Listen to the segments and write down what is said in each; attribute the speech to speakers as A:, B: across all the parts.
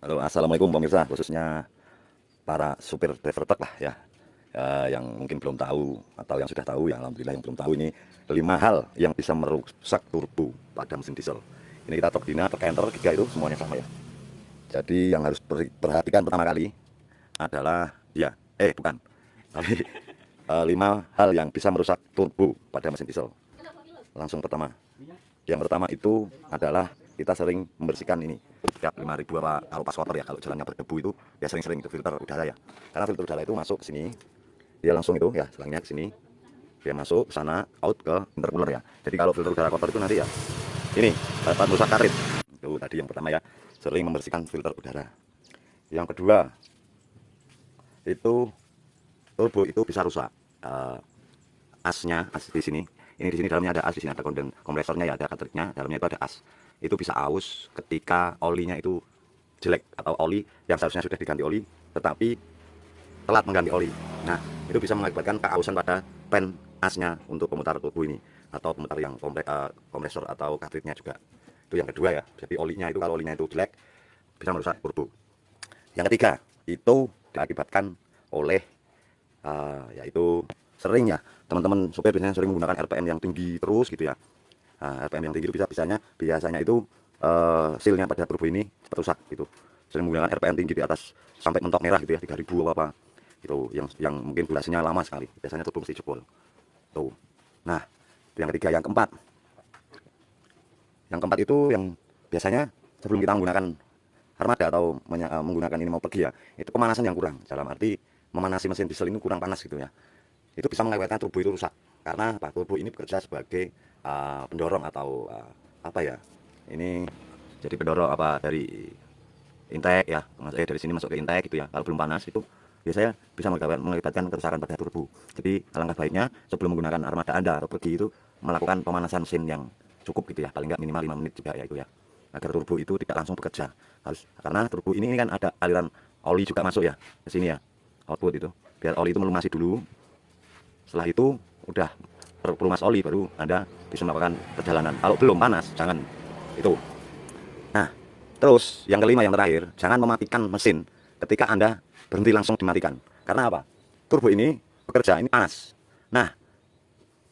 A: Halo, assalamualaikum pemirsa, khususnya para supir driver truk lah ya, yang mungkin belum tahu atau yang sudah tahu ya, alhamdulillah yang belum tahu ini 5 hal yang bisa merusak turbo pada mesin diesel. Ini kita truk dina, truk enter, 3 itu semuanya sama ya. Jadi yang harus perhatikan pertama kali adalah ya, bukan, tapi 5 hal yang bisa merusak turbo pada mesin diesel. Langsung pertama, yang pertama itu adalah kita sering membersihkan ini tiap 5.000 apa kalau pas kotor ya, kalau jalannya berdebu itu ya sering-sering itu filter udara ya, karena filter udara itu masuk ke sini, dia langsung itu ya selangnya ke sini, dia masuk sana out ke intercooler ya. Jadi kalau filter udara kotor itu nanti ya ini dapat merusak karet. Itu tadi yang pertama ya, sering membersihkan filter udara. Yang kedua itu turbo itu bisa rusak, asnya, as di sini. Ini di sini dalamnya ada as, di sini ada kompresornya ya, ada cartridge-nya, dalamnya itu ada as. Itu bisa aus ketika olinya itu jelek atau oli yang seharusnya sudah diganti oli tetapi telat mengganti oli. Nah, itu bisa mengakibatkan keausan pada pen asnya untuk pemutar turbo ini atau pemutar yang kompresor atau cartridge-nya juga. Itu yang kedua ya. Jadi olinya itu kalau olinya itu jelek bisa merusak turbo. Yang ketiga itu diakibatkan oleh yaitu sering ya teman-teman supir biasanya sering menggunakan RPM yang tinggi terus gitu ya. RPM yang tinggi itu biasanya itu sealnya pada turbo ini rusak gitu. Sering menggunakan RPM tinggi di atas sampai mentok merah gitu ya, 3000 apa itu yang mungkin durasinya lama sekali, biasanya turbo mesti jebol tuh. Nah, itu yang ketiga. Yang keempat itu yang biasanya sebelum kita menggunakan armada atau menggunakan ini mau pergi ya, itu pemanasan yang kurang, dalam arti memanasi mesin diesel ini kurang panas gitu ya. Itu bisa mengakibatkan turbo itu rusak. Karena apa? Turbo ini bekerja sebagai pendorong atau apa ya? Ini jadi pendorong apa dari intake ya, dari sini masuk ke intake gitu ya. Kalau belum panas itu biasanya bisa mengakibatkan kerusakan pada turbo. Jadi alangkah baiknya sebelum menggunakan armada Anda atau pergi itu melakukan pemanasan mesin yang cukup gitu ya, paling nggak minimal 5 menit juga ya itu ya, agar turbo itu tidak langsung bekerja. Karena turbo ini kan ada aliran oli juga masuk ya ke sini ya, output itu. Biar oli itu melumasi dulu. Setelah itu udah terpelumas oli baru Anda bisa melakukan perjalanan. Kalau belum panas jangan itu. Nah, terus yang kelima yang terakhir, jangan mematikan mesin ketika Anda berhenti langsung dimatikan. Karena apa? Turbo ini bekerja, ini panas. Nah,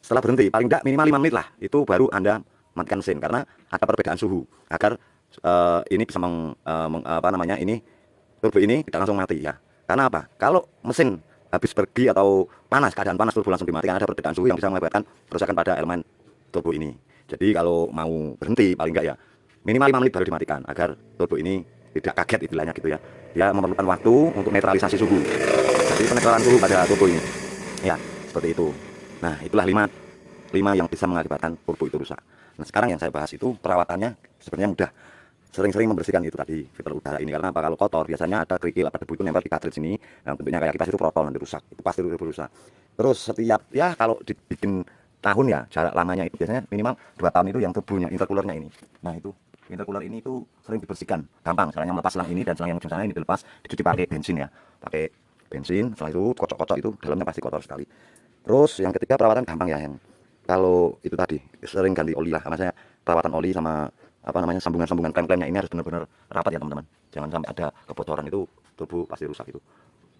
A: setelah berhenti paling tidak minimal 5 menit lah, itu baru Anda matikan mesin karena ada perbedaan suhu agar ini bisa apa namanya ini turbo ini tidak langsung mati ya. Karena apa? Kalau mesin habis pergi atau panas, keadaan panas turbo langsung dimatikan, ada perbedaan suhu yang bisa mengakibatkan kerusakan pada elemen turbo ini. Jadi kalau mau berhenti paling enggak ya minimal 5 menit baru dimatikan agar turbo ini tidak kaget istilahnya gitu ya. Dia memerlukan waktu untuk netralisasi suhu. Jadi penetralan suhu pada turbo ini. Ya, seperti itu. Nah, itulah 5 yang bisa mengakibatkan turbo itu rusak. Nah, sekarang yang saya bahas itu perawatannya sebenarnya mudah. Sering-sering membersihkan itu tadi filter udara ini, karena apa? Kalau kotor biasanya ada kerikil atau debu itu nempel di cartridge sini, yang bentuknya kayak kipas itu protol nanti rusak, itu pasti rusak. Terus setiap ya kalau dibikin tahun ya jarak lamanya itu biasanya minimal 2 tahun itu yang turbonya intercoolernya ini. Nah itu intercooler ini itu sering dibersihkan, gampang caranya. Melepas selang ini dan selang yang ujung sana ini dilepas, dicuci pakai bensin ya, pakai bensin. Setelah itu kocok-kocok itu dalamnya pasti kotor sekali. Terus yang ketiga perawatan gampang ya, yang kalau itu tadi sering ganti oli lah, maksudnya perawatan oli sama apa namanya sambungan-sambungan klem-klemnya ini harus benar-benar rapat ya teman-teman. Jangan sampai ada kebocoran, itu turbo pasti rusak itu.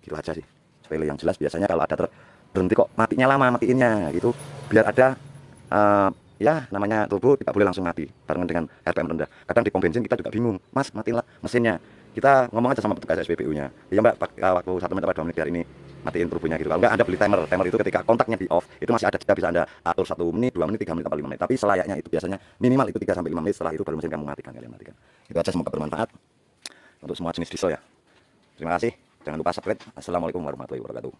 A: Gitu aja sih. Sepele yang jelas biasanya kalau ada berhenti kok matinya lama matiinnya gitu. Biar ada ya namanya turbo tidak boleh langsung mati barengan dengan RPM rendah. Kadang di pom bensin kita juga bingung, Mas matilah mesinnya. Kita ngomong aja sama petugas SPBU-nya. Iya Mbak, waktu 1 menit atau 2 menit biar ini matiin turbonya gitu. Kalau enggak Anda beli timer. Timer itu ketika kontaknya di off, itu masih ada jeda, bisa Anda atur 1 menit, 2 menit, 3 menit, atau 5 menit. Tapi selayaknya itu biasanya minimal itu 3 sampai 5 menit, setelah itu baru mesin kamu matikan, kalian matikan. Itu aja, semoga bermanfaat untuk semua jenis diesel ya. Terima kasih. Jangan lupa subscribe. Assalamualaikum warahmatullahi wabarakatuh.